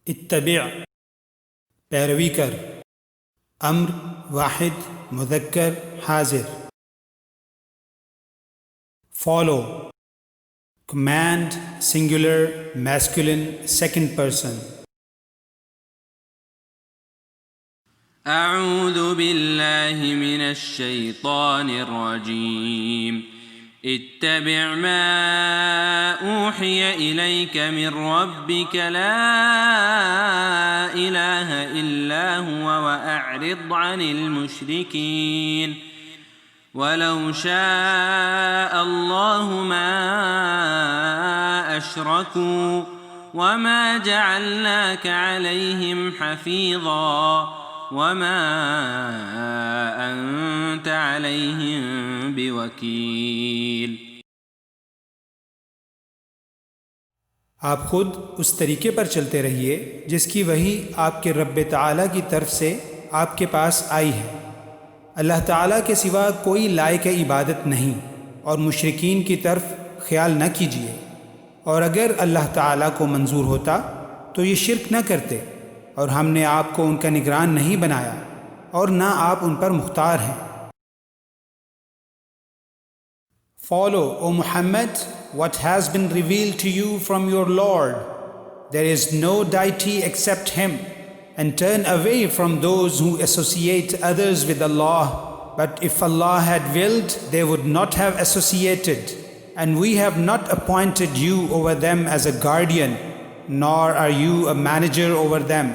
इत्तबि' पैरवी कर। अम्र वाहिद मुज़क्कर हाजिर। Follow command singular masculine second person. अऊज़ु बिल्लाहि मिनश शैतानिर रजीम। इत्तबि' मा ऊहिय इलैक मिन रब्बिक ला इलाहा इल्ला हुवा वअअरिद अनिल मुश्रिकीन। वलौ शाअ अल्लाहु मा अशरकू वमा जअलनाक अलैहिम हफीज़ा वमा अंत अलैहिम बिवकील। आप खुद उस तरीके पर चलते रहिए जिसकी वही आपके रब्ब ताला की तरफ से आपके पास आई है। अल्लाह ताला के सिवा कोई लायक इबादत नहीं और मुशरिकीन की तरफ ख्याल न कीजिए। और अगर अल्लाह ताला को मंजूर होता तो ये शिर्क न करते, और हमने आपको उनका निगरान नहीं बनाया और ना आप उन पर मुख्तार हैं। Follow, O Muhammad, what has been revealed to you from your Lord. There is no deity except Him, and turn away from those who associate others with Allah. But if Allah had willed, they would not have associated, and we have not appointed you over them as a guardian, nor are you a manager over them.